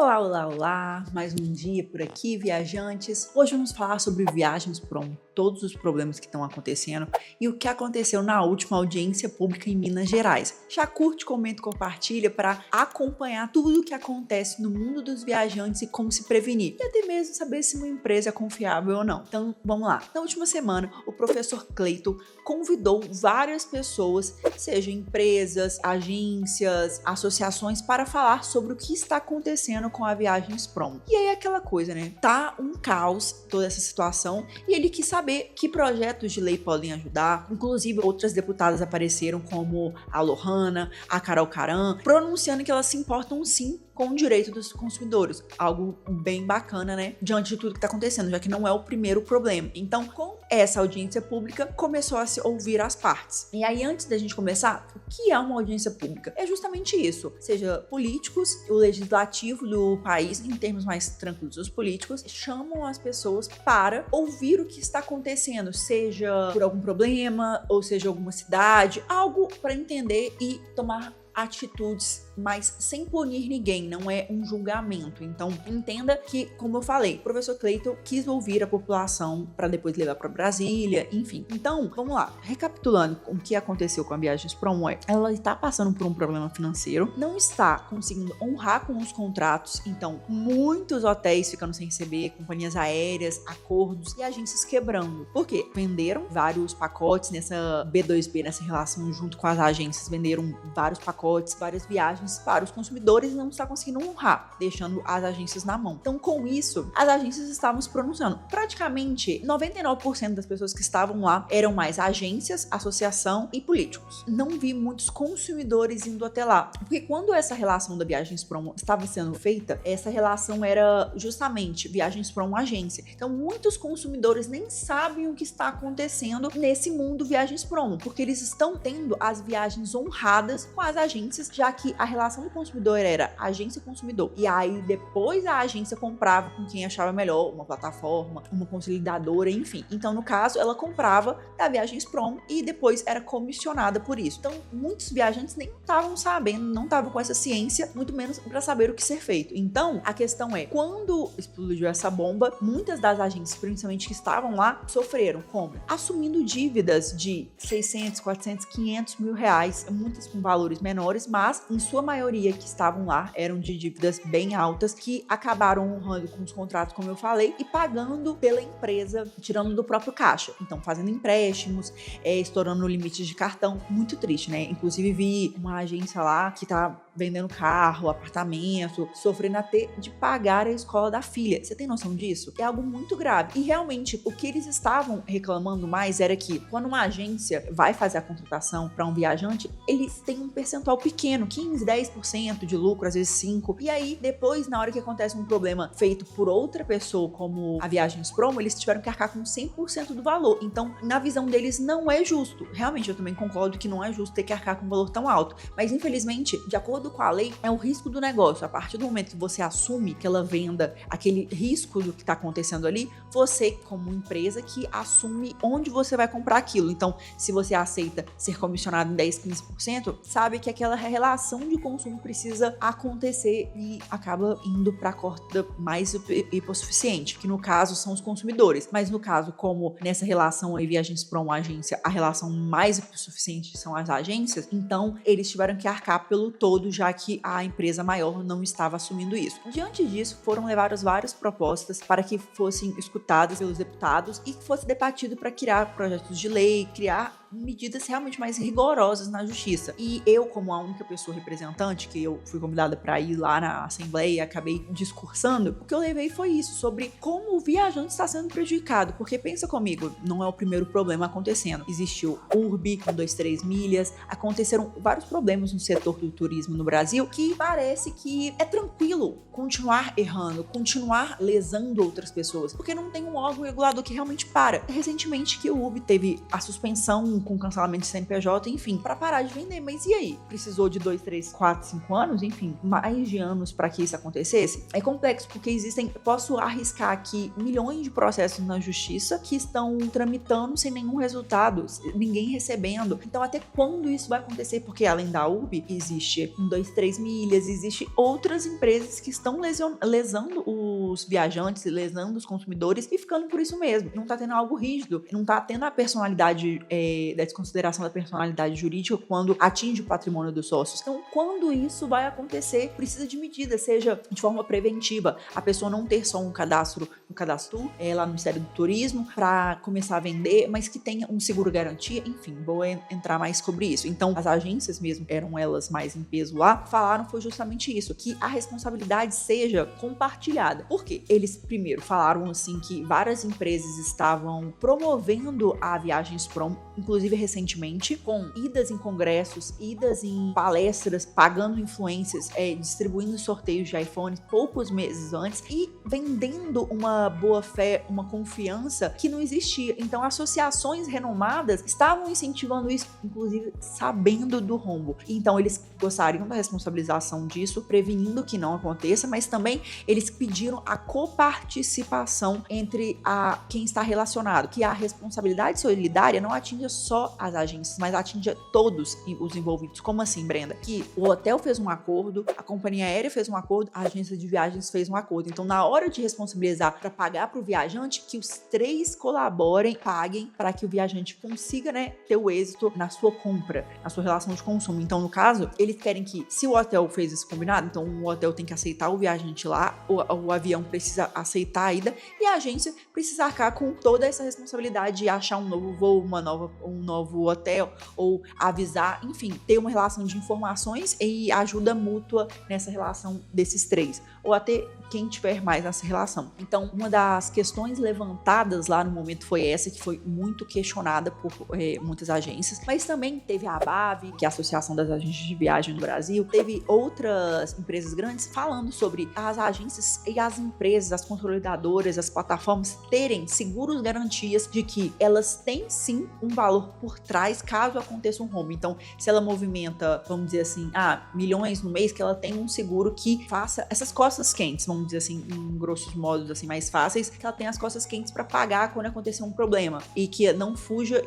Olá, olá, olá! Mais um dia por aqui, viajantes. Hoje vamos falar sobre viagens Prom, todos os problemas que estão acontecendo e o que aconteceu na última audiência pública em Minas Gerais. Já curte, comenta, compartilha para acompanhar tudo o que acontece no mundo dos viajantes e como se prevenir. E até mesmo saber se uma empresa é confiável ou não. Então, vamos lá. Na última semana, o professor Cleiton convidou várias pessoas, seja empresas, agências, associações, para falar sobre o que está acontecendo com a Viagens Prom. E aí aquela coisa, né? Tá um caos toda essa situação e ele quis saber que projetos de lei podem ajudar. Inclusive, outras deputadas apareceram como a Lohana, a Carol Caram, pronunciando que elas se importam sim com o direito dos consumidores. Algo bem bacana, né? Diante de tudo que tá acontecendo, já que não é o primeiro problema. Então, com essa audiência pública, começou a se ouvir as partes. E aí, antes da gente começar, o que é uma audiência pública? É justamente isso. Seja políticos, o legislativo do país, em termos mais tranquilos, os políticos chamam as pessoas para ouvir o que está acontecendo, seja por algum problema, ou seja alguma cidade, algo para entender e tomar atitudes, mas sem punir ninguém, não é um julgamento. Então, entenda que, como eu falei, o professor Cleiton quis ouvir a população para depois levar para Brasília, enfim. Então, vamos lá. Recapitulando o que aconteceu com a Viagens Prom, ela está passando por um problema financeiro, não está conseguindo honrar com os contratos, então, muitos hotéis ficando sem receber, companhias aéreas, acordos e agências quebrando. Por quê? Venderam vários pacotes nessa B2B, nessa relação junto com as agências, venderam vários pacotes, várias viagens para os consumidores e não está conseguindo honrar, deixando as agências na mão. Então, com isso, as agências estavam se pronunciando. Praticamente 99% das pessoas que estavam lá eram mais agências, associação e políticos. Não vi muitos consumidores indo até lá, porque quando essa relação da Viagens Prom estava sendo feita, essa relação era justamente Viagens Prom agência. Então, muitos consumidores nem sabem o que está acontecendo nesse mundo Viagens Prom, porque eles estão tendo as viagens honradas com as agências, já que a relação do consumidor era agência-consumidor. E aí, depois a agência comprava com quem achava melhor, uma plataforma, uma consolidadora, enfim. Então, no caso, ela comprava da Viagens Prom e depois era comissionada por isso. Então, muitos viajantes nem estavam sabendo, não estavam com essa ciência, muito menos para saber o que ser feito. Então, a questão é, quando explodiu essa bomba, muitas das agências, principalmente que estavam lá, sofreram. Como? Assumindo dívidas de 600, 400, 500 mil reais, muitas com valores menores, mas em sua maioria que estavam lá eram de dívidas bem altas que acabaram honrando com os contratos, como eu falei, e pagando pela empresa, tirando do próprio caixa. Então, fazendo empréstimos, estourando limites de cartão. Muito triste, né? Inclusive, vi uma agência lá que tá vendendo carro, apartamento, sofrendo até de pagar a escola da filha. Você tem noção disso? É algo muito grave. E realmente, o que eles estavam reclamando mais era que quando uma agência vai fazer a contratação para um viajante, eles têm um percentual pequeno, 15, 10% de lucro, às vezes 5%. E aí, depois, na hora que acontece um problema feito por outra pessoa, como a Viagens Prom, eles tiveram que arcar com 100% do valor. Então, na visão deles, não é justo. Realmente, eu também concordo que não é justo ter que arcar com um valor tão alto. Mas, infelizmente, de acordo com a lei, é o risco do negócio. A partir do momento que você assume aquela venda, aquele risco do que está acontecendo ali, você, como empresa, que assume onde você vai comprar aquilo. Então, se você aceita ser comissionado em 10, 15%, sabe que aquela relação de consumo precisa acontecer e acaba indo para a corda mais hipossuficiente, que no caso são os consumidores. Mas no caso, como nessa relação aí, Viagens Prom agência, a relação mais hipossuficiente são as agências, então eles tiveram que arcar pelo todo, já que a empresa maior não estava assumindo isso. Diante disso, foram levadas várias propostas para que fossem escutadas pelos deputados e que fosse debatido para criar projetos de lei, criar medidas realmente mais rigorosas na justiça. E eu, como a única pessoa representante, que eu fui convidada para ir lá na Assembleia e acabei discursando, o que eu levei foi isso, sobre como o viajante está sendo prejudicado. Porque pensa comigo, não é o primeiro problema acontecendo. Existiu Urb, 123 milhas, aconteceram vários problemas no setor do turismo no Brasil, que parece que é tranquilo continuar errando, continuar lesando outras pessoas, porque não tem um órgão regulador que realmente para. Recentemente que o Urb teve a suspensão com cancelamento de CNPJ, enfim, para parar de vender. Mas e aí? Precisou de 2, 3, 4, 5 anos, enfim, mais de anos para que isso acontecesse? É complexo, porque existem, posso arriscar aqui, milhões de processos na justiça que estão tramitando sem nenhum resultado, ninguém recebendo. Então, até quando isso vai acontecer? Porque além da URB, existe 2, 3 milhas, existe outras empresas que estão lesando os viajantes, lesando os consumidores e ficando por isso mesmo. Não tá tendo algo rígido, não tá tendo a personalidade, da desconsideração da personalidade jurídica quando atinge o patrimônio dos sócios. Então, quando isso vai acontecer, precisa de medida, seja de forma preventiva, a pessoa não ter só um cadastro lá no Ministério do Turismo para começar a vender, mas que tenha um seguro garantia, enfim, vou entrar mais sobre isso. Então, as agências mesmo, eram elas mais em peso lá, falaram foi justamente isso, que a responsabilidade seja compartilhada. Por quê? Eles primeiro falaram assim que várias empresas estavam promovendo a Viagens Prom, inclusive recentemente, com idas em congressos, idas em palestras, pagando influências, distribuindo sorteios de iPhones poucos meses antes e vendendo uma boa fé, uma confiança que não existia. Então, associações renomadas estavam incentivando isso, inclusive sabendo do rombo. Então, eles gostariam da responsabilização disso, prevenindo que não aconteça, mas também eles pediram a coparticipação entre quem está relacionado, que a responsabilidade solidária não atinja só as agências, mas atinja todos os envolvidos. Como assim, Brenda? Que o hotel fez um acordo, a companhia aérea fez um acordo, a agência de viagens fez um acordo. Então, na hora de responsabilizar para pagar para o viajante, que os 3 colaborem, paguem para que o viajante consiga, ter o êxito na sua compra, na sua relação de consumo. Então, no caso, eles querem que, se o hotel fez esse combinado, então o hotel tem que aceitar o viajante lá, o avião precisa aceitar a ida e a agência precisa arcar com toda essa responsabilidade de achar um novo voo, um novo hotel, ou avisar, enfim, ter uma relação de informações e ajuda mútua nessa relação desses 3, ou até quem tiver mais nessa relação. Então, uma das questões levantadas lá no momento foi essa, que foi muito questionada por muitas agências, mas também teve a ABAV, que é a Associação das Agências de Viagem no Brasil, teve outras empresas grandes falando sobre as agências e as empresas, as consolidadoras, as plataformas terem seguros garantias de que elas têm sim um valor por trás caso aconteça um rombo. Então, se ela movimenta, vamos dizer assim, milhões no mês, que ela tem um seguro que faça essas costas quentes, vamos dizer assim, em grossos modos assim mais fáceis, que ela tem as costas quentes para pagar quando acontecer um problema e que não fuja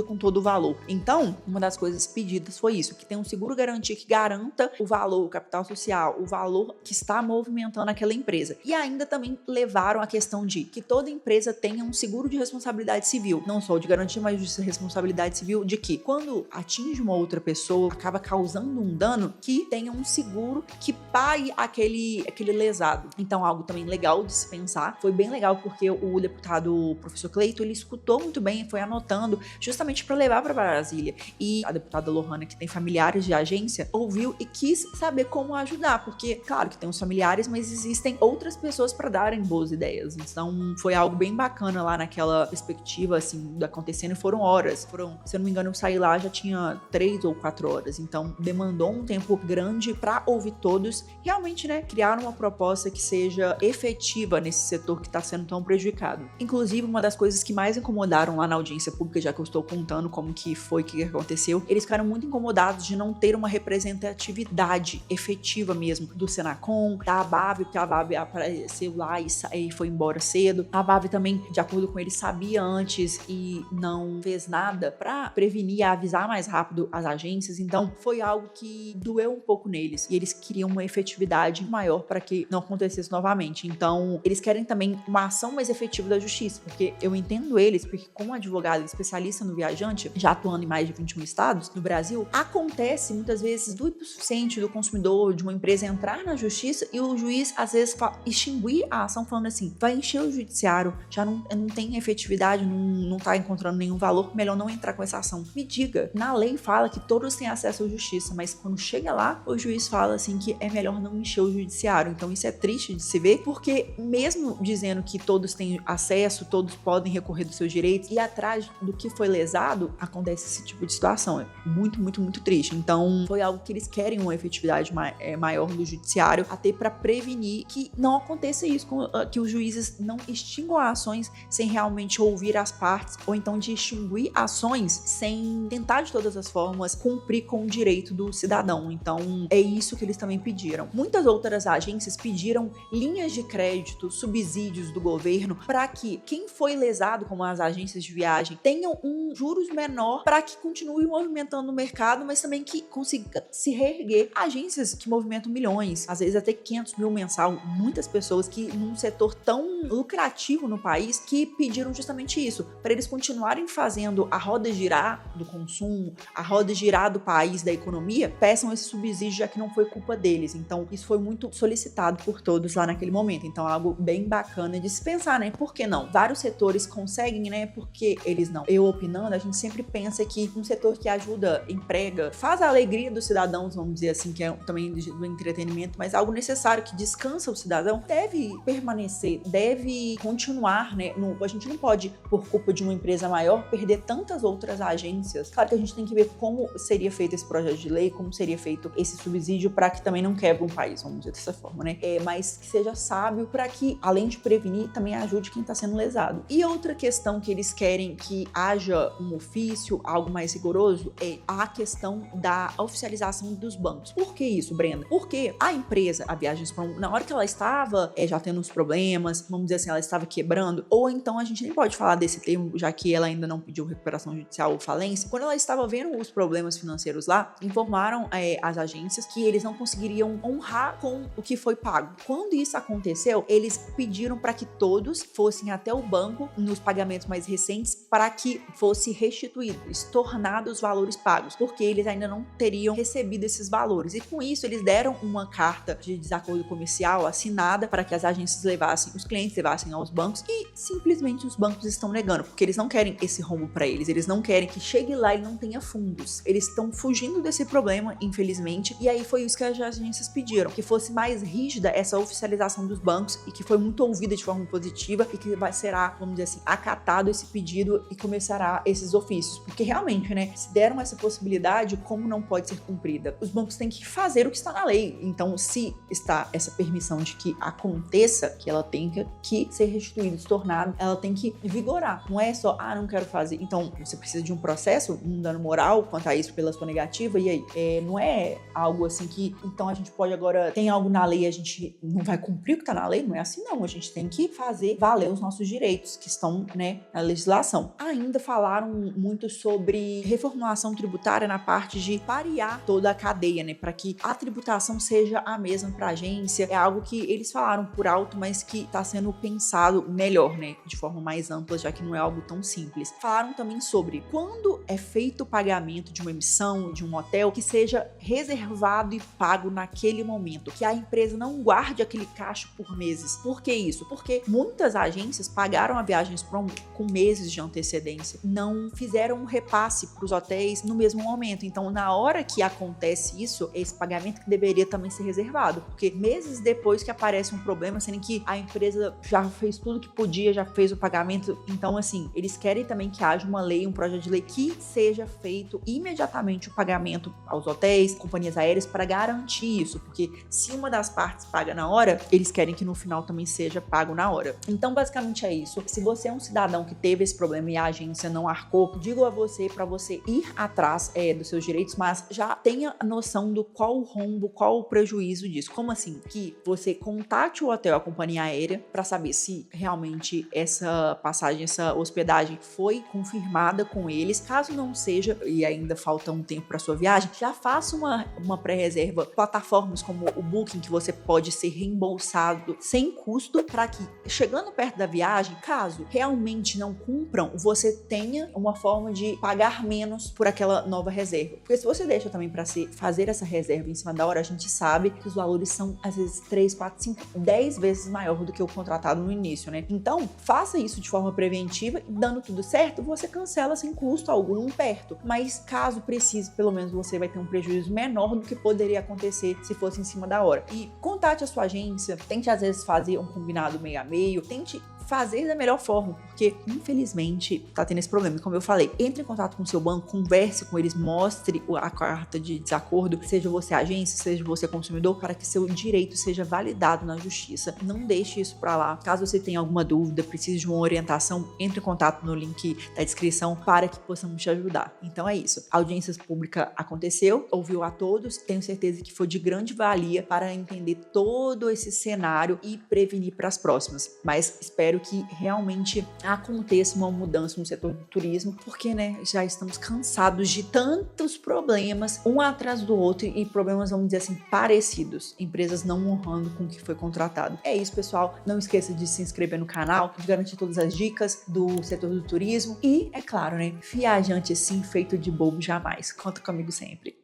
com todo o valor. Então, uma das coisas pedidas foi isso, que tem um seguro garantia que garanta o valor, o capital social, o valor que está movimentando aquela empresa. E ainda também levaram a questão de que toda empresa tenha um seguro de responsabilidade civil, não só de garantia, mas de responsabilidade civil, de que quando atinge uma outra pessoa, acaba causando um dano, que tenha um seguro que pague aquele lesado. Então, algo também legal de se pensar. Foi bem legal porque o deputado professor Cleito, ele escutou muito bem, foi anotando, justamente para levar para Brasília. E a deputada Lohana, que tem familiares de agência, ouviu e quis saber como ajudar, porque, claro que tem os familiares, mas existem outras pessoas para darem boas ideias. Então, foi algo bem bacana lá naquela perspectiva, assim, do acontecendo, e foram horas. Se eu não me engano, eu saí lá, já tinha 3 ou 4 horas. Então, demandou um tempo grande para ouvir todos. Realmente, criar uma proposta que seja efetiva nesse setor que está sendo tão prejudicado. Inclusive, uma das coisas que mais incomodaram lá na audiência pública, já que eu estou contando como que foi, o que aconteceu, eles ficaram muito incomodados de não ter uma representatividade efetiva mesmo do Senacom, da ABAV, porque a ABAV apareceu lá e foi embora cedo. A ABAV também, de acordo com eles, sabia antes e não fez nada para prevenir e avisar mais rápido as agências. Então, foi algo que doeu um pouco neles e eles queriam uma efetividade maior para que não acontecesse novamente. Então, eles querem também uma ação mais efetiva da justiça, porque eu entendo eles, porque como advogado especialista no viajante, já atuando em mais de 21 estados no Brasil, acontece muitas vezes do hipossuficiente do consumidor, de uma empresa entrar na justiça e o juiz às vezes extinguir a ação falando assim, vai encher o judiciário, já não tem efetividade, não tá encontrando nenhum valor, melhor não entrar com essa ação. Me diga, na lei fala que todos têm acesso à justiça, mas quando chega lá, o juiz fala assim que é melhor não encher o judiciário. Então isso é triste de se ver, porque mesmo dizendo que todos têm acesso, todos podem recorrer dos seus direitos e atrás do que foi lesado, acontece esse tipo de situação. É muito, muito, muito triste. Então foi algo que eles querem uma efetividade maior do judiciário, até para prevenir que não aconteça isso, que os juízes não extinguam ações sem realmente ouvir as partes, ou então de extinguir ações sem tentar de todas as formas cumprir com o direito do cidadão. Então é isso que eles também pediram. Muitas outras agências pediram linhas de crédito, subsídios do governo para que quem foi lesado, como as agências de viagem, tenham um juros menor para que continue movimentando o mercado, mas também que consiga se reerguer. Agências que movimentam milhões, às vezes até 500 mil mensal, muitas pessoas que num setor tão lucrativo no país que pediram justamente isso, para eles continuarem fazendo a roda girar do consumo, a roda girar do país, da economia, peçam esse subsídio, já que não foi culpa deles. Então isso foi muito solicitado por todos lá naquele momento. Então é algo bem bacana de se pensar, né? Por que não? Vários setores conseguem, né? Por que eles não? Eu opinando, a gente sempre pensa que um setor que ajuda, emprega, faz a alegria dos cidadãos, vamos dizer assim, que é também do entretenimento, mas algo necessário que descansa o cidadão, deve permanecer, deve continuar, né? A gente não pode, por culpa de uma empresa maior, perder tantas outras agências. Claro que a gente tem que ver como seria feito esse projeto de lei, como seria feito esse subsídio para que também não quebre um país, vamos dizer dessa forma, né? Mas que seja sábio para que, além de prevenir, também ajude quem está sendo lesado. E outra questão que eles querem que haja um ofício, algo mais rigoroso, é a questão da oficialização dos bancos. Por que isso, Brenda? Porque a empresa, a Viagens Prom, na hora que ela estava já tendo uns problemas, vamos dizer assim, ela estava quebrando, ou então a gente nem pode falar desse termo, já que ela ainda não pediu recuperação judicial ou falência. Quando ela estava vendo os problemas financeiros lá, informaram as agências que eles não conseguiriam honrar com o que foi pago. Quando isso aconteceu, eles pediram para que todos fossem até o banco nos pagamentos mais recentes para que fosse restituído, estornado os valores pagos, porque eles ainda não teriam recebido esses valores. E com isso, eles deram uma carta de desacordo comercial assinada para que as agências levassem, os clientes levassem aos bancos, e simplesmente os bancos estão negando, porque eles não querem esse rombo para eles não querem que chegue lá e não tenha fundos. Eles estão fugindo desse problema, infelizmente, e aí foi isso que as agências pediram, que fosse mais rígida essa oficialização dos bancos e que foi muito ouvida de forma positiva e que será, vamos dizer assim, acatado esse pedido e começará esses ofícios, porque realmente, né, se deram essa possibilidade, como não pode ser cumprida? Os bancos têm que fazer o que está na lei. Então, se está essa permissão de que aconteça, que ela tem que ser restituída, estornada, ela tem que vigorar. Não é só, não quero fazer. Então, você precisa de um processo, um dano moral quanto a isso pela sua negativa, e aí? Não é algo assim que, então a gente pode agora, tem algo na lei, a gente não vai cumprir o que está na lei? Não é assim não, a gente tem que fazer valer os nossos direitos que estão, né, na legislação. Ainda falaram muito sobre reformulação tributária na parte de parear toda a cadeia, né, para que a tributação seja a mesma para a agência. É algo que eles falaram por alto, mas que está sendo pensado melhor, né, de forma mais ampla, já que não é algo tão simples. Falaram também sobre quando é feito o pagamento de uma emissão, de um hotel, que seja reservado e pago naquele momento, que a empresa não guarde aquele caixa por meses. Por que isso? Porque muitas agências pagaram a Viagens Prom com meses de antecedência, não fizeram um repasse para os hotéis no mesmo momento. Então, na hora que acontece isso, esse pagamento que deveria também ser reservado, porque meses depois que aparece um problema, sendo que a empresa já fez tudo que podia, já fez o pagamento. Então, assim, eles querem também que haja uma lei, um projeto de lei que seja feito imediatamente o pagamento aos hotéis, companhias aéreas, para garantir isso, porque se uma das partes paga na hora, eles querem que no final também seja pago na hora. Então, basicamente é isso. Se você é um cidadão que teve esse problema e a agência não arcou, digo a você para você ir atrás dos seus direitos, mas já tenha noção do qual o rombo, qual o prejuízo disso. Como assim? Que você contate o hotel, a companhia aérea, para saber se realmente essa passagem, essa hospedagem foi confirmada com eles. Caso não seja, e ainda falta um tempo para sua viagem, já faça uma pré-reserva. Plataformas como o Booking, que você pode ser reembolsado sem custo, para que, chegando perto da viagem, caso realmente não cumpram, você tenha uma forma de pagar menos por aquela nova reserva. Porque se você deixa também para fazer essa reserva em cima da hora, a gente sabe que os valores são, às vezes, 3, 4, 5, 10 vezes maior do que o contratado no início, né? Então, faça isso de forma preventiva e, dando tudo certo, você cancela sem custo algum perto. Mas, caso precise, pelo menos você vai ter um prejuízo menor do que poderia acontecer se fosse em cima da hora. E contate a sua agência, tente às vezes fazer um combinado meio a meio, tente fazer da melhor forma, porque infelizmente tá tendo esse problema. Como eu falei, entre em contato com o seu banco, converse com eles, mostre a carta de desacordo, seja você agência, seja você consumidor, para que seu direito seja validado na justiça. Não deixe isso para lá. Caso você tenha alguma dúvida, precise de uma orientação, entre em contato no link da descrição para que possamos te ajudar. Então é isso. A audiência pública aconteceu, ouviu a todos, tenho certeza que foi de grande valia para entender todo esse cenário e prevenir para as próximas. Mas espero que realmente aconteça uma mudança no setor do turismo, porque, né, já estamos cansados de tantos problemas, um atrás do outro, e problemas, vamos dizer assim, parecidos. Empresas não honrando com o que foi contratado. É isso, pessoal. Não esqueça de se inscrever no canal, de garantir todas as dicas do setor do turismo e, é claro, né, viajante assim, feito de bobo jamais. Conta comigo sempre.